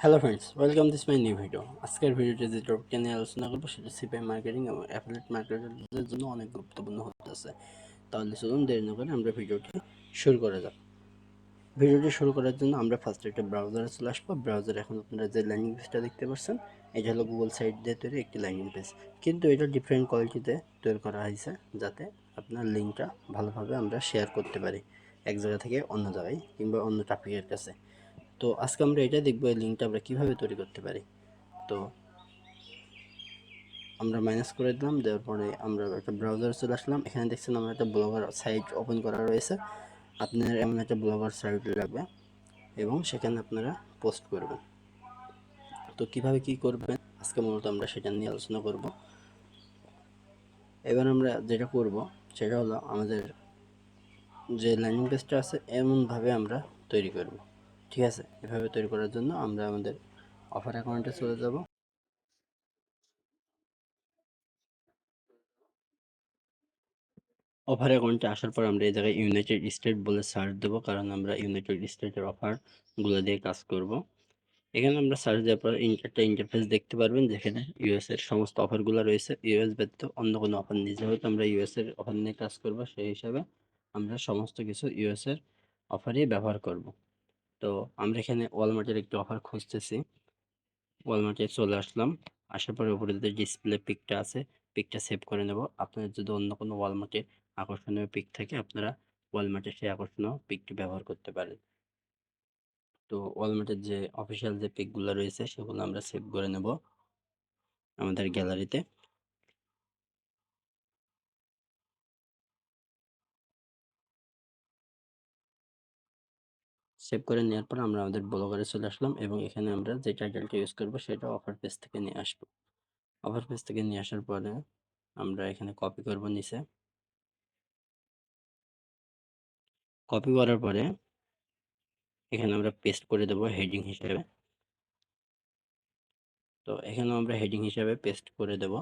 Hello friends, welcome this my new video. আজকের ভিডিওতে যে টপিকটা নিয়ে আলোচনা করবো সেটা সিপিআই মার্কেটিং এবং অ্যাফিলিয়েট মার্কেটারদের জন্য অনেক গুরুত্বপূর্ণ হতেছে। তাহলে চলুন দেরি না করে আমরা ভিডিওটি শুরু করা যাক। ভিডিওটি শুরু করার জন্য আমরা ফার্স্ট একটা ব্রাউজারে চলে আসবো। ব্রাউজারে এখন আপনারা যে ল্যান্ডিং পেজটা দেখতে পাচ্ছেন, এটা হলো গুগল সাইট দিয়ে তৈরি একটি ল্যান্ডিং পেজ, কিন্তু এটা ডিফারেন্ট কোয়ালিটিতে তৈরি করা হয়েছে যাতে আপনার লিঙ্কটা ভালোভাবে আমরা শেয়ার করতে পারি এক জায়গা থেকে অন্য জায়গায় কিংবা অন্য ট্রাফিকের কাছে। তো আজকে আমরা এটা দেখবো এই লিঙ্কটা আমরা কীভাবে তৈরি করতে পারি। তো আমরা মাইনাস করে দিলাম, দেওয়ার পরে আমরা একটা ব্রাউজারে চলে আসলাম। এখানে দেখছেন আমরা একটা ব্লগার সাইট ওপেন করা রয়েছে। আপনার এমন একটা ব্লগার সাইট লাগবে এবং সেখানে আপনারা পোস্ট করবেন। তো কিভাবে কি করবেন আজকে মূলত আমরা সেটা নিয়ে আলোচনা করব। এবার আমরা যেটা করব সেটা হলো আমাদের যে ল্যান্ডিং পেজটা আছে এমনভাবে আমরা তৈরি করব। ঠিক আছে, এভাবে তৈরি করার জন্য আমরা আমাদের অফার অ্যাকাউন্টে চলে যাব। অফার অ্যাকাউন্টে আসার পর আমরা এই জায়গায় ইউনাইটেড স্টেট বলে সার্চ দেবো, কারণ আমরা ইউনাইটেড স্টেটের অফারগুলো দিয়ে কাজ করব। এখানে আমরা সার্চ দেওয়ার পর একটা ইন্টারফেস দেখতে পারবেন যেখানে ইউএস এর সমস্ত অফারগুলো রয়েছে। ইউএস ব্যতীত অন্য কোনো অফার নেই, যেহেতু আমরা ইউএস এর অফার নিয়ে কাজ করব সেই হিসাবে আমরা সমস্ত কিছু ইউএস এর অফারই ব্যবহার করব। তো আমরা এখানে ওয়ালমার্টের একটি অফার খুঁজতেছি। ওয়ালমার্টে চলে আসলাম। আসার পরে উপরে যে ডিসপ্লে পিকটা আছে, পিকটা সেভ করে নেব। আপনাদের যদি অন্য কোনো ওয়ালমার্টে আকর্ষণীয় পিক থাকে আপনারা ওয়ালমার্টে সেই আকর্ষণীয় পিকটি ব্যবহার করতে পারেন। তো ওয়ালমার্টের যে অফিসিয়াল যে পিকগুলো রয়েছে সেগুলো আমরা সেভ করে নেব আমাদের গ্যালারিতে। সেভ করে নেওয়ার পর আমরা আমাদের ব্লগারে চলে আসলাম এবং এখানে আমরা যে টাইটেলটা ইউজ করব সেটা অফার পেজ থেকে নিয়ে আসবো। অফার পেজ থেকে নিয়ে আসার পরে আমরা এখানে কপি করব নিচে। কপি করার পরে এখানে আমরা পেস্ট করে দেবো হেডিং হিসেবে। তো এখানে আমরা হেডিং হিসেবে পেস্ট করে দেব।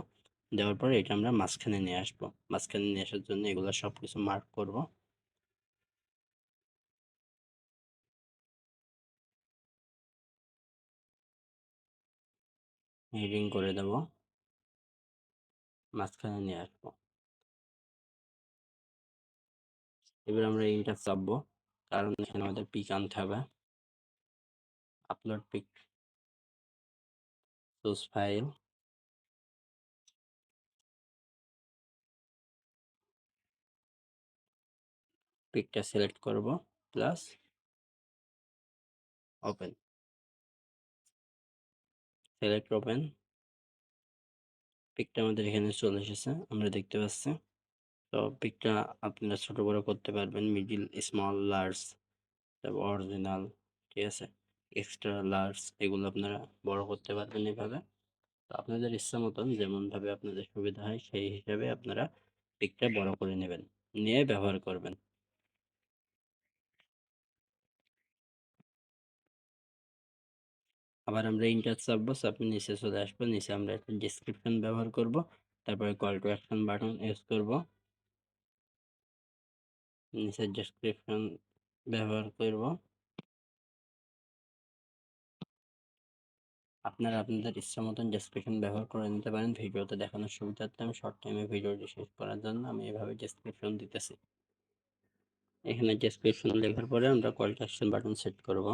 দেওয়ার পরে এটা আমরা মাঝখানে নিয়ে আসবো। মাঝখানে নিয়ে আসার জন্য এগুলো সব কিছু মার্ক করব। হেডিং করে দেব, মাঝখানে নিয়ে আসবো। এবার আমরা ইন্টার চাপবো, কারণ এখানে আমাদের পিক আনতে হবে। আপলোড পিক, চুজ ফাইল, পিকটা সিলেক্ট করব, প্লাস ওপেন, সিলেক্ট ওপেন। পিকটা আমাদের এখানে চলে এসেছে, আমরা দেখতে পাচ্ছি। তো পিকটা আপনারা ছোট বড় করতে পারবেন, মিডিল, স্মল, লার্জ, তারপর অরিজিনাল, ঠিক আছে, এক্সট্রা লার্জ, এগুলো আপনারা বড় করতে পারবেন এইভাবে। তো আপনাদের ইচ্ছা মতন যেমনভাবে আপনাদের সুবিধা হয় সেই হিসাবে আপনারা পিকটা বড় করে নেবেন, নিয়ে ব্যবহার করবেন। আবার আমরা ইন্টার চাপবো, চাপে নিচে চলে আসবো। নিচে আমরা একটা ডিসক্রিপশন ব্যবহার করব, তারপরে call to action button use করব। নিচে ডেসক্রিপশন ব্যবহার করব। আপনারা আপনাদের ইচ্ছা মতন ডেসক্রিপশন ব্যবহার করে নিতে পারেন। ভিডিওতে দেখানোর সুবিধার্থে আমি শর্ট টাইমে ভিডিওটি শেষ করার জন্য আমি এভাবে ডেসক্রিপশন দিতেছি। এখানে ডেসক্রিপশন লেখার পরে আমরা call to action button set করব।